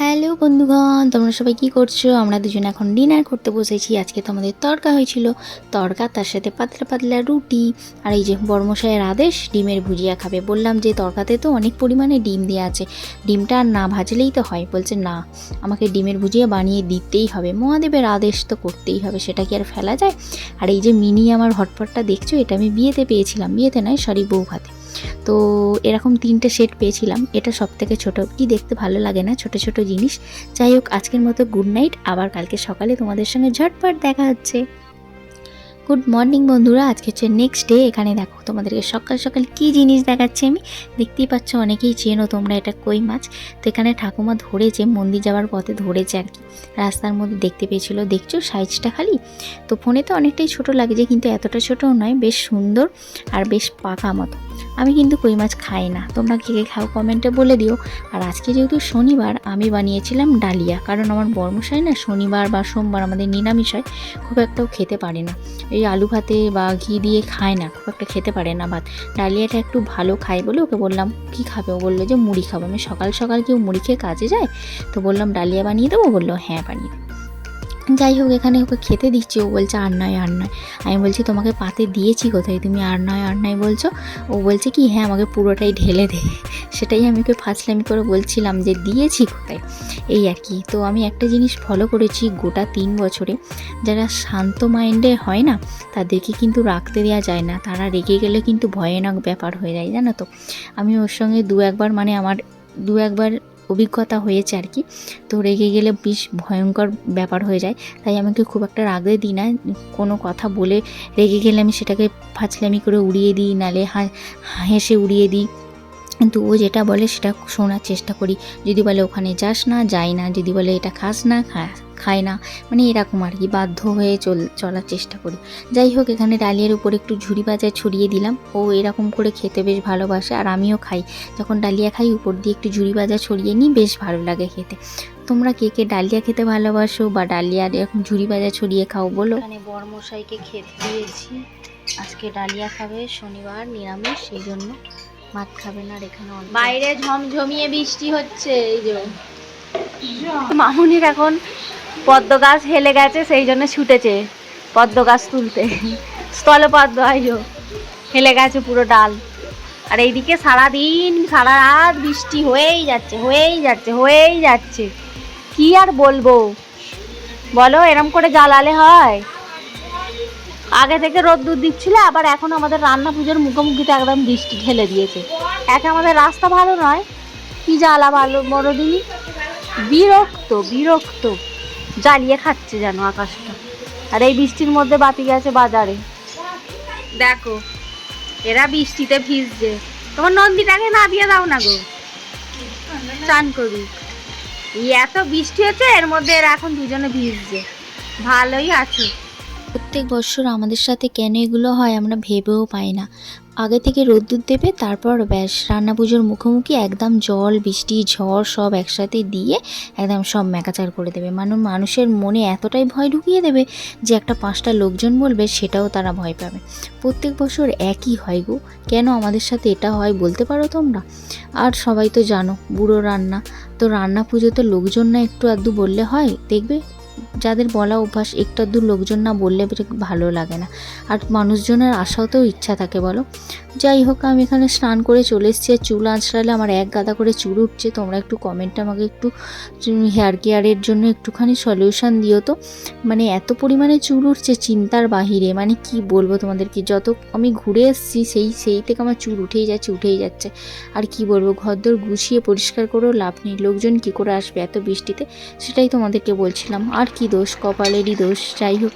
Hello বন্ধুগণ, তোমরা সবাই কি করছো? আমরা দুজনে এখন ডিনার করতে বসেছি। আজকে তো আমাদের তড়কা হয়েছিল, তড়কা তার সাথে পাতলা পাতলা রুটি। আর এই যে বড়মশাইয়ের আদেশ ডিমের ভুজিয়া খাবে। বললাম যে তড়কাতে তো অনেক পরিমাণে ডিম দেওয়া আছে, ডিমটা আর না ভাজলেই তো হয়। বলছে না, আমাকে ডিমের ভুজিয়া বানিয়ে দিতেই হবে, মহাদেবের আদেশ তো করতেই হবে, সেটা কি আর ফেলা যায়? আর এই যে মিনি আমার হটপটটা দেখছো, এটা আমি বিয়েতে পেয়েছিলাম, বিয়েতে নয় সরি, বউ ভাতে। তো এরকম 3টে সেট পেয়েছিলাম, এটা সবথেকে ছোট, কি দেখতে ভালো লাগে না ছোট ছোট জিনিস। যাই হোক, আজকের মতো গুড নাইট, আবার কালকে সকালে তোমাদের সঙ্গে ঝটপট দেখা হচ্ছে। গুড মর্নিং বন্ধুরা, আজকে হচ্ছে নেক্সট ডে। এখানে দেখো তোমাদেরকে সকাল সকাল কি জিনিস দেখাচ্ছি আমি, দেখতেই পাচ্ছ, অনেকেই চেনো তোমরা, এটা কই মাছ। তো এখানে ঠাকুমা ধরেছে, মন্দির যাওয়ার পথে ধরেছে আর কি, রাস্তার মধ্যে দেখতে পেয়েছিল। দেখছো সাইজটা খালি, তো ফোনে তো অনেকটাই ছোট লাগছে, কিন্তু এতটা ছোটও নয়, বেশ সুন্দর আর বেশ পাকা মতো। আমি কিন্তু কই মাছ খাই না, তোমরা কে কে খাও কমেন্টে বলে দিও। আর আজকে যেহেতু শনিবার, আমি বানিয়েছিলাম ডালিয়া, কারণ আমার বর্মশাই না শনিবার বা সোমবার আমাদের নিরামিষ হয়, খুব একটাও খেতে পারে না, এই আলু ভাতে বা ঘি দিয়ে খায় না, খুব একটা খেতে পারে না ভাত। ডালিয়াটা একটু ভালো খায় বলে ওকে বললাম কি খাবে, ও বললো যে মুড়ি খাবো। আমি সকাল সকাল কেউ মুড়ি খেয়ে কাজে যায়, তো বললাম ডালিয়া বানিয়ে দেবো, বললো হ্যাঁ বানিয়ে দেবো। যাই হোক, এখানে ওকে খেতে দিচ্ছি, ও বলছে আর নয় আর নয়। আমি বলছি তোমাকে পাতে দিয়েছি কোথায়, তুমি আর নয় বলছো? ও বলছে কি হ্যাঁ, আমাকে পুরোটাই ঢেলে দে। সেটাই আমি ওকে ফাজলামি করে বলছিলাম যে দিয়েছি কোথায়, এই আর কি। তো আমি একটা জিনিস ফলো করেছি গোটা 3 বছরে, যারা শান্ত মাইন্ডে হয় না, তাদেরকে কিন্তু রাখতে দেওয়া যায় না, তারা রেগে গেলে কিন্তু ভয়ানক ব্যাপার হয়ে যায়, জানো তো। আমি ওর সঙ্গে আমার দু একবার অভিজ্ঞতা হয়েছে আর কি। তো রেগে গেলে বেশ ভয়ঙ্কর ব্যাপার হয়ে যায়, তাই আমাকে খুব একটা রাগতে দিই না। কোনো কথা বলে রেগে গেলে আমি সেটাকে ফাজলামি করে উড়িয়ে দিই, নালে হেসে উড়িয়ে দিই। কিন্তু ও যেটা বলে সেটা শোনার চেষ্টা করি। যদি বলে ওখানে যাস না, যাই না। যদি বলে এটা খাস না, খাই না, মানে এরকম আর কি, বাধ্য হয়ে চলার চেষ্টা করি। যাই হোক, এখানে ডালিয়ার উপর একটু ঝুরি ভাজা ছড়িয়ে দিলাম, ও এরকম করে খেতে বেশ ভালোবাসে, আর আমিও খাই। যখন ডালিয়া খাই উপর দিয়ে একটু ঝুরি ভাজা ছড়িয়ে নিই, বেশ ভালো লাগে খেতে। তোমরা কে কে ডালিয়া খেতে ভালোবাসো বা ডালিয়ার এরকম ঝুরি ভাজা ছড়িয়ে খাও বলো। এখানে বড়মশাইকে খেতে দিয়েছি, আজকে ডালিয়া খাবে, শনিবার নিরামিষ, সেই জন্য ভাত খাবে না। আর এখানে বাইরে ঝমঝমিয়ে বৃষ্টি হচ্ছে, এই যে মামুনির এখন পদ্ম গাছ হেলে গেছে, সেই জন্য ছুটেছে পদ্ম গাছ তুলতে। স্থলে পদ্ম হেলে গেছে পুরো ডাল। আর এইদিকে সারাদিন সারা রাত বৃষ্টি হয়েই যাচ্ছে। কি আর বলবো বলো, এরম করে জ্বালালে হয়? আগে থেকে রোদ্দুর দিচ্ছিল, আবার এখন আমাদের রান্না পুজোর মুখোমুখিতে একদম বৃষ্টি ঢেলে দিয়েছে। একে আমাদের রাস্তা ভালো নয়, কি জ্বালা ভালো বড়দিনই, বিরক্ত জ্বালিয়ে খাচ্ছে যেন আকাশটা। আর এই বৃষ্টির মধ্যে বাতি গেছে বাজারে, দেখো এরা বৃষ্টিতে ভিজছে। তোমার নন্দীটাকে না দিয়ে দাও না গো, চান করি। এত বৃষ্টি হচ্ছে, এর মধ্যে এরা এখন দুজনে ভিজছে, ভালোই আছে। প্রত্যেক বছর আমাদের সাথে কেন এগুলো হয় আমরা ভেবেও পাই না। আগে থেকে রোদ্দুর দেবে, তারপর ব্যাস রান্না পুজোর মুখোমুখি একদম জল বৃষ্টি ঝড় সব একসাথে দিয়ে একদম সব মেকাচার করে দেবে। মানুষের মনে এতটাই ভয় ঢুকিয়ে দেবে যে একটা 5টা লোকজন বলবে সেটাও তারা ভয় পাবে। প্রত্যেক বছর একই হয় গো, কেন আমাদের সাথে এটা হয় বলতে পারো তোমরা? আর সবাই তো জানো বুড়ো রান্না, তো রান্না পুজোতে লোকজন না একটু আধটু বললে হয়, দেখবে যাদের বলা অভ্যাস, একটু আধটু লোকজন না বললে ভালো লাগে না, আর মানুষজনের আসাতেও ইচ্ছা থাকে বলো। যাই হোক, আমি এখানে স্নান করে চলে এসেছি, চুল আঁচড়ালে আমার এক গাদা করে চুল উঠছে। তোমরা একটু কমেন্টে আমাকে একটু হেয়ার কেয়ারের জন্য একটুখানি সলিউশন দিও তো, মানে এত পরিমাণে চুল উঠছে চিন্তার বাহিরে, মানে কি বলবো তোমাদেরকে। যত আমি ঘুরে এসেছি সেই থেকে আমার চুল উঠেই যাচ্ছে। আর কি বলবো, ঘরদোর গুছিয়ে পরিষ্কার করেও লাভ নেই, লোকজন কি করে আসবে এত বৃষ্টিতে, সেটাই তোমাদেরকে বলছিলাম। আর কি দোষ, কপালেরই দোষ। যাই হোক,